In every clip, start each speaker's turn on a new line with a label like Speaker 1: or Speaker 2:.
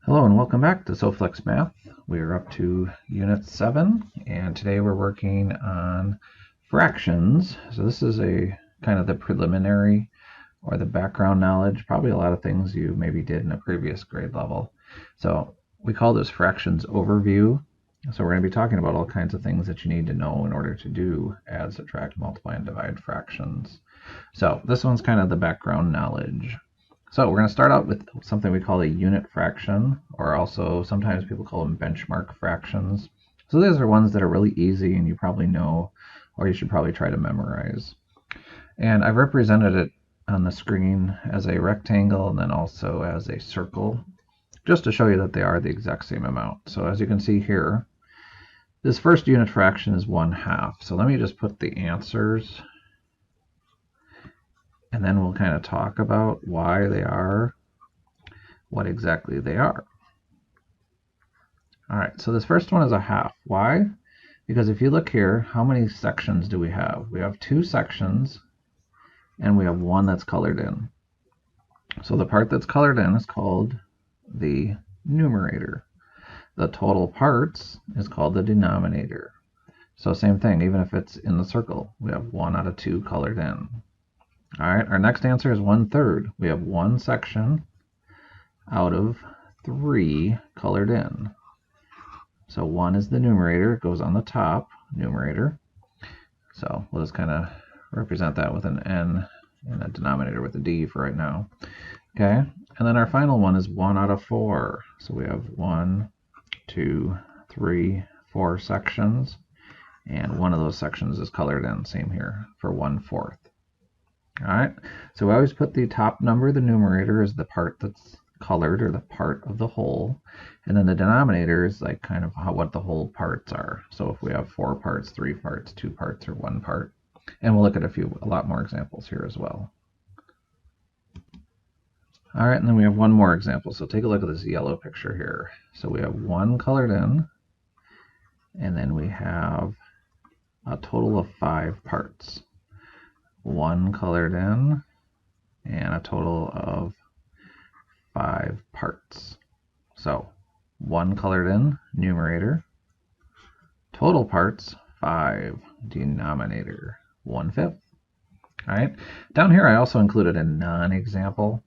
Speaker 1: Hello and welcome back to Soflex Math. We are up to Unit 7 and today we're working on fractions. So this is a kind of the preliminary or the background knowledge, probably a lot of things you maybe did in a previous grade level. So we call this fractions overview. So we're going to be talking about all kinds of things that you need to know in order to do add, subtract, multiply, and divide fractions. So this one's kind of the background knowledge. So we're going to start out with something we call a unit fraction, or also sometimes people call them benchmark fractions. So these are ones that are really easy and you probably know, or you should probably try to memorize. And I've represented it on the screen as a rectangle and then also as a circle, just to show you that they are the exact same amount. So as you can see here, this first unit fraction is 1/2. So let me just put the answers, and then we'll kind of talk about why they are what exactly they are. All right, so this first one is 1/2. Why? Because if you look here, how many sections do we have? We have 2 sections, and we have one that's colored in. So the part that's colored in is called the numerator. The total parts is called the denominator. So same thing, even if it's in the circle, we have 1 out of 2 colored in. All right, our next answer is 1/3. We have 1 section out of 3 colored in. So 1 is the numerator, it goes on the top, numerator. So we'll just kind of represent that with an N and a denominator with a D for right now. Okay, and then our final one is 1 out of 4. So we have 1, 2, 3, 4 sections, and one of those sections is colored in, same here, for 1/4. All right, so we always put the top number, the numerator, as the part that's colored, or the part of the whole, and then the denominator is like kind of what the whole parts are. So if we have 4 parts, 3 parts, 2 parts, or 1 part, and we'll look at a lot more examples here as well. All right, and then we have one more example. So take a look at this yellow picture here. So we have 1 colored in, and then we have a total of 5 parts. 1 colored in, and a total of 5 parts. So 1 colored in, numerator, total parts 5, denominator 1/5. All right, down here I also included a non-example,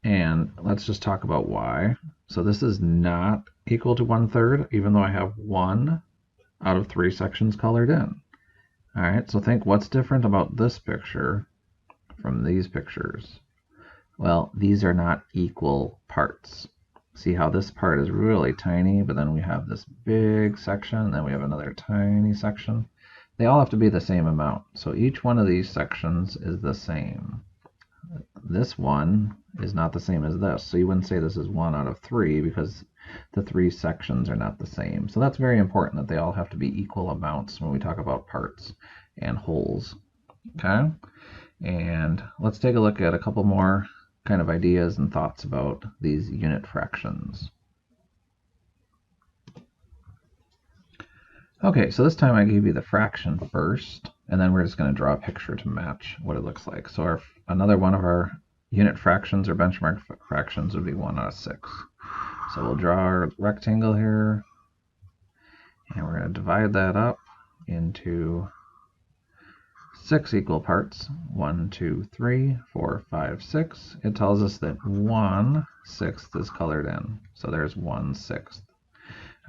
Speaker 1: and let's just talk about why. So this is not equal to 1/3, even though I have 1 out of 3 sections colored in. All right, so think, what's different about this picture from these pictures? Well, these are not equal parts. See how this part is really tiny, but then we have this big section, and then we have another tiny section. They all have to be the same amount. So each one of these sections is the same. This one is not the same as this. So you wouldn't say this is 1 out of 3 because the 3 sections are not the same. So that's very important that they all have to be equal amounts when we talk about parts and wholes. Okay? And let's take a look at a couple more kind of ideas and thoughts about these unit fractions. Okay, so this time I gave you the fraction first, and then we're just going to draw a picture to match what it looks like. So another one of our unit fractions or benchmark fractions would be 1 out of 6. So we'll draw our rectangle here, and we're going to divide that up into 6 equal parts. 1, 2, 3, 4, 5, 6. It tells us that 1/6 is colored in. So there's 1/6.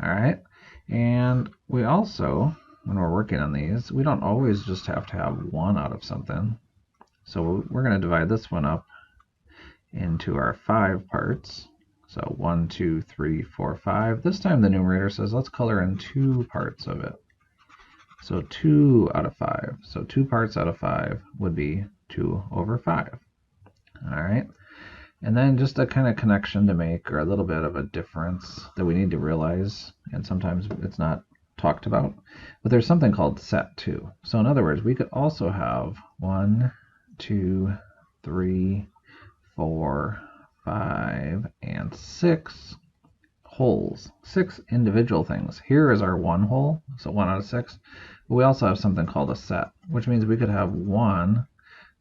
Speaker 1: All right. And we also, when we're working on these, we don't always just have to have 1 out of something. So we're going to divide this one up into our 5 parts. So 1, 2, 3, 4, 5. This time the numerator says let's color in 2 parts of it. So 2 out of 5. So 2 parts out of 5 would be 2/5. All right. And then just a kind of connection to make, or a little bit of a difference that we need to realize, and sometimes it's not talked about, but there's something called set too. So in other words, we could also have 1, 2, 3, 4, 5, and 6 wholes, 6 individual things. Here is our 1 whole, so 1 out of 6. But we also have something called a set, which means we could have 1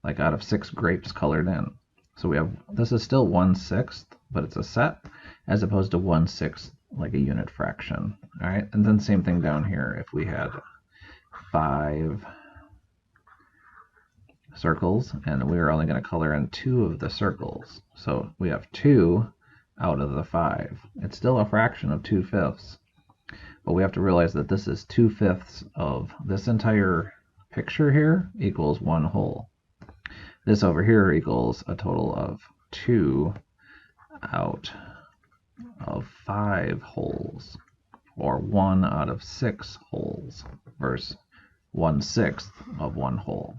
Speaker 1: like out of 6 grapes colored in. So we have, this is still 1/6, but it's a set, as opposed to 1/6 like a unit fraction. All right, and then same thing down here. If we had 5 circles and we were only going to color in 2 of the circles, so we have 2 out of the 5. It's still a fraction of 2/5, but we have to realize that this is 2/5 of this entire picture here equals 1 whole. This over here equals a total of 2 out of 5 wholes, or 1 out of 6 wholes, versus 1/6 of 1 whole.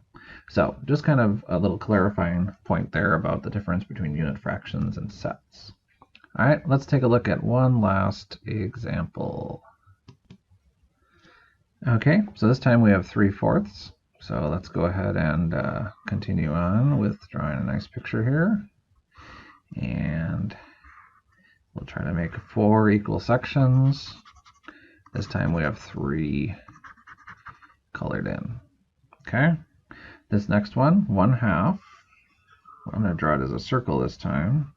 Speaker 1: So just kind of a little clarifying point there about the difference between unit fractions and sets. All right, let's take a look at one last example. Okay, so this time we have 3/4. So let's go ahead and continue on with drawing a nice picture here. And we'll try to make 4 equal sections. This time we have 3 colored in. Okay, this next one, 1/2. I'm going to draw it as a circle this time.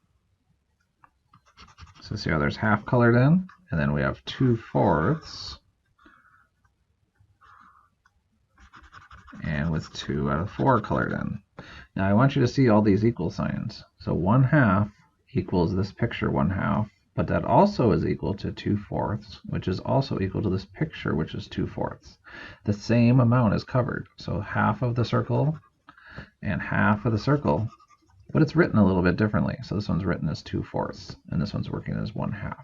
Speaker 1: So see how there's half colored in, and then we have 2/4, and with 2 out of 4 colored in. Now I want you to see all these equal signs. So 1/2 equals this picture 1/2, but that also is equal to 2/4, which is also equal to this picture, which is 2/4. The same amount is covered. So half of the circle and half of the circle, but it's written a little bit differently. So this one's written as 2/4, and this one's working as 1/2.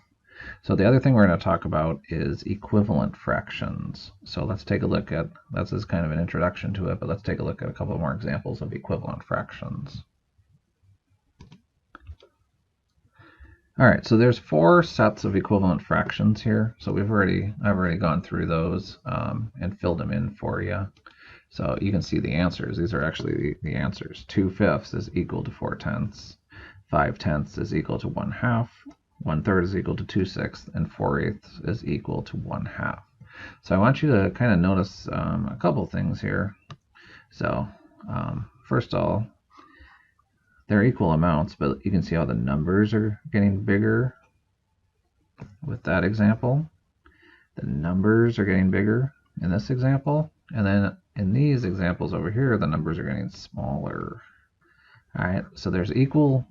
Speaker 1: So the other thing we're going to talk about is equivalent fractions. So let's take a look at, that's as kind of an introduction to it, but let's take a look at a couple more examples of equivalent fractions. All right, so there's 4 sets of equivalent fractions here. So I've already gone through those and filled them in for you. So you can see the answers. These are actually the answers. 2/5 is equal to 4/10. 5/10 is equal to 1/2. 1/3 is equal to 2/6, and 4/8 is equal to 1/2. So I want you to kind of notice a couple things here. So first of all, they're equal amounts, but you can see how the numbers are getting bigger with that example. The numbers are getting bigger in this example, and then in these examples over here, the numbers are getting smaller. All right, so there's equal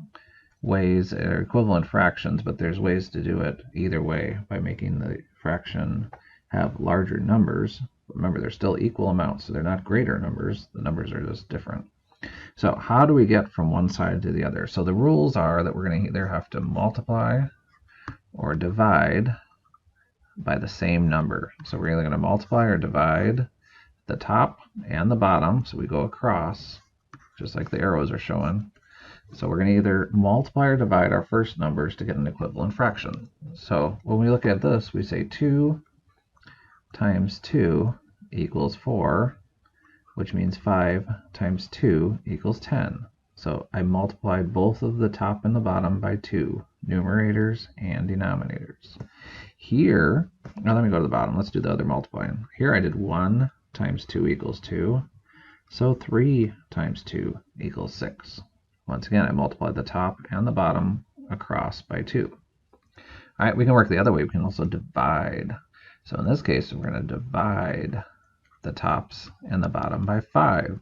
Speaker 1: ways, or equivalent fractions, but there's ways to do it either way by making the fraction have larger numbers. Remember, they're still equal amounts, so they're not greater numbers. The numbers are just different. So how do we get from one side to the other? So the rules are that we're going to either have to multiply or divide by the same number. So we're either going to multiply or divide the top and the bottom, so we go across, just like the arrows are showing. So we're going to either multiply or divide our first numbers to get an equivalent fraction. So when we look at this, we say 2 times 2 equals 4, which means 5 times 2 equals 10. So I multiplied both of the top and the bottom by 2, numerators and denominators. Here, now let me go to the bottom. Let's do the other multiplying. Here I did 1 times 2 equals 2. So 3 times 2 equals 6. Once again, I multiplied the top and the bottom across by 2. All right, we can work the other way. We can also divide. So in this case, we're going to divide the tops and the bottom by 5.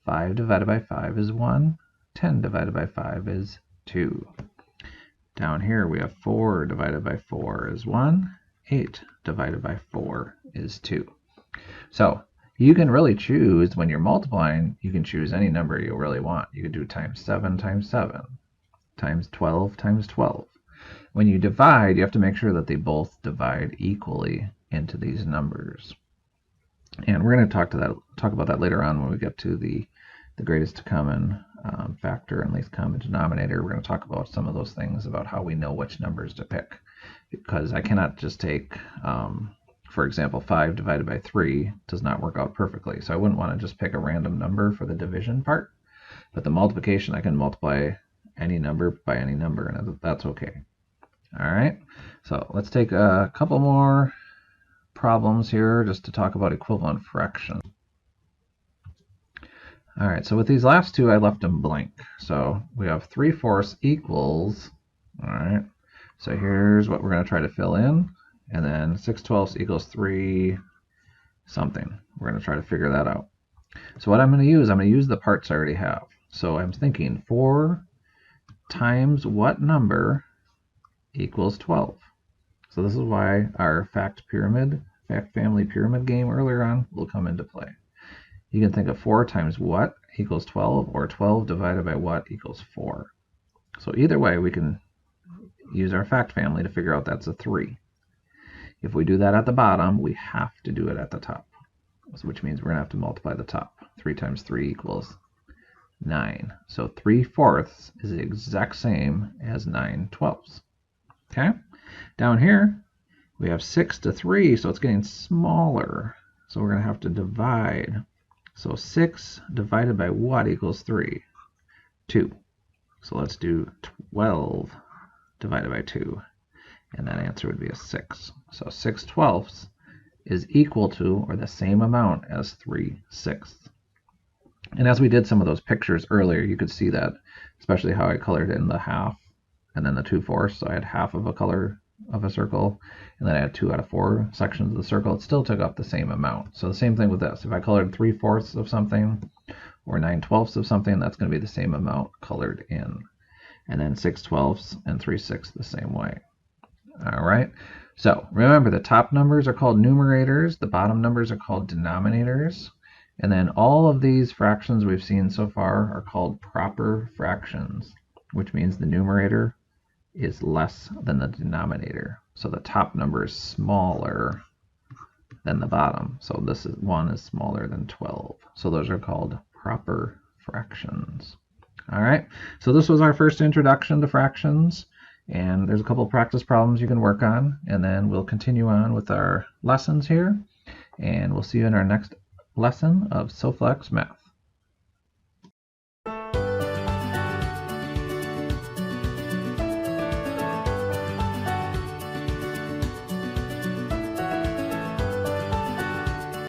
Speaker 1: 5 divided by 5 is 1. 10 divided by 5 is 2. Down here, we have 4 divided by 4 is 1. 8 divided by 4 is 2. So you can really choose, when you're multiplying, you can choose any number you really want. You could do times 7 times 7, times 12 times 12. When you divide, you have to make sure that they both divide equally into these numbers. And we're going to talk about that later on when we get to the greatest common factor and least common denominator. We're going to talk about some of those things about how we know which numbers to pick. Because I cannot just take, for example, 5 divided by 3 does not work out perfectly. So I wouldn't want to just pick a random number for the division part. But the multiplication, I can multiply any number by any number, and that's okay. All right, so let's take a couple more problems here just to talk about equivalent fractions. All right, so with these last two, I left them blank. So we have 3/4 equals All right. So here's what we're going to try to fill in. And then 6/12 equals 3 something. We're going to try to figure that out. So what I'm going to use the parts I already have. So I'm thinking 4 times what number equals 12. So this is why our fact family pyramid game earlier on will come into play. You can think of 4 times what equals 12, or 12 divided by what equals 4. So either way, we can use our fact family to figure out that's a 3. If we do that at the bottom, we have to do it at the top, which means we're going to have to multiply the top. 3 times 3 equals 9. So 3/4 is the exact same as 9/12. Okay? Down here, we have 6 to 3, so it's getting smaller. So we're going to have to divide. So 6 divided by what equals 3? 2. So let's do 12 divided by 2. And that answer would be a 6. So 6/12 is equal to, or the same amount as, 3/6. And as we did some of those pictures earlier, you could see that, especially how I colored in the half and then the 2/4. So I had half of a color of a circle, and then I had 2 out of 4 sections of the circle. It still took up the same amount. So the same thing with this. If I colored 3/4 of something or 9/12 of something, that's going to be the same amount colored in. And then 6/12 and 3/6 the same way. All right. So remember, the top numbers are called numerators. The bottom numbers are called denominators. And then all of these fractions we've seen so far are called proper fractions, which means the numerator is less than the denominator. So the top number is smaller than the bottom. So this is 1 is smaller than 12. So those are called proper fractions. All right. So this was our first introduction to fractions. And there's a couple of practice problems you can work on. And then we'll continue on with our lessons here. And we'll see you in our next lesson of Soflex Math.